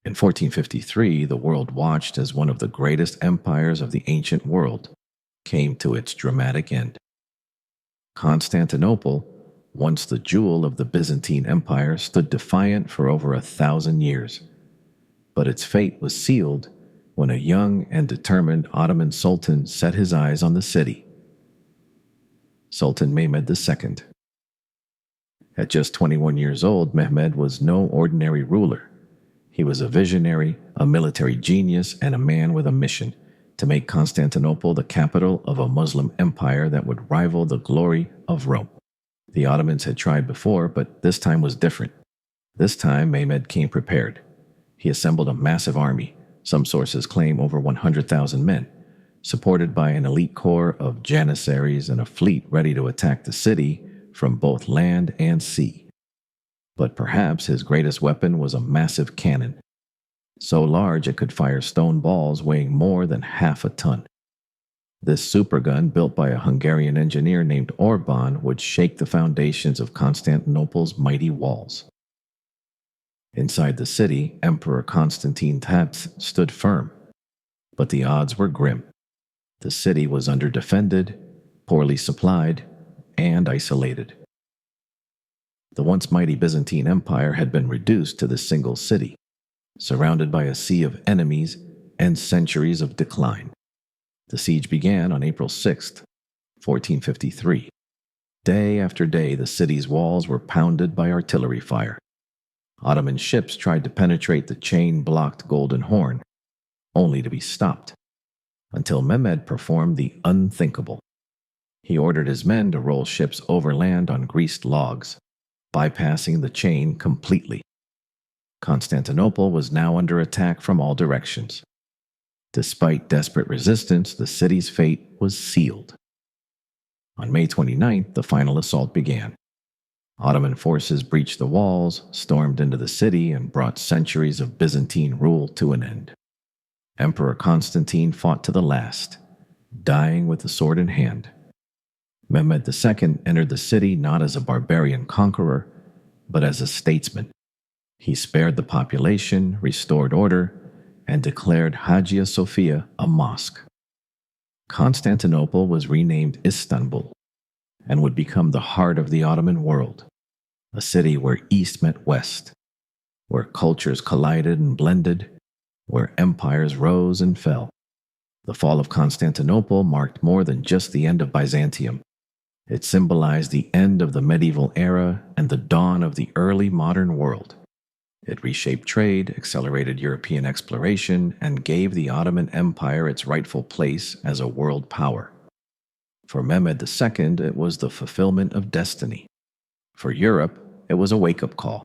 In 1453, the world watched as one of the greatest empires of the ancient world came to its dramatic end. Constantinople, once the jewel of the Byzantine Empire, stood defiant for over 1,000 years. But its fate was sealed when a young and determined Ottoman sultan set his eyes on the city. Sultan Mehmed II. At just 21 years old, Mehmed was no ordinary ruler. He was a visionary, a military genius, and a man with a mission to make Constantinople the capital of a Muslim empire that would rival the glory of Rome. The Ottomans had tried before, but this time was different. This time, Mehmed came prepared. He assembled a massive army, some sources claim over 100,000 men, supported by an elite corps of janissaries and a fleet ready to attack the city from both land and sea. But perhaps his greatest weapon was a massive cannon, so large it could fire stone balls weighing more than half a ton. This supergun, built by a Hungarian engineer named Orban, would shake the foundations of Constantinople's mighty walls. Inside the city, Emperor Constantine II stood firm, but the odds were grim. The city was underdefended, poorly supplied, and isolated. The once mighty Byzantine Empire had been reduced to this single city, surrounded by a sea of enemies and centuries of decline. The siege began on April 6, 1453. Day after day, the city's walls were pounded by artillery fire. Ottoman ships tried to penetrate the chain-blocked Golden Horn, only to be stopped, until Mehmed performed the unthinkable. He ordered his men to roll ships overland on greased logs, bypassing the chain completely. Constantinople was now under attack from all directions. Despite desperate resistance, the city's fate was sealed. On May 29th, the final assault began. Ottoman forces breached the walls, stormed into the city, and brought centuries of Byzantine rule to an end. Emperor Constantine fought to the last, dying with the sword in hand. Mehmed II entered the city not as a barbarian conqueror, but as a statesman. He spared the population, restored order, and declared Hagia Sophia a mosque. Constantinople was renamed Istanbul and would become the heart of the Ottoman world, a city where East met West, where cultures collided and blended, where empires rose and fell. The fall of Constantinople marked more than just the end of Byzantium. It symbolized the end of the medieval era and the dawn of the early modern world. It reshaped trade, accelerated European exploration, and gave the Ottoman Empire its rightful place as a world power. For Mehmed II, it was the fulfillment of destiny. For Europe, it was a wake-up call.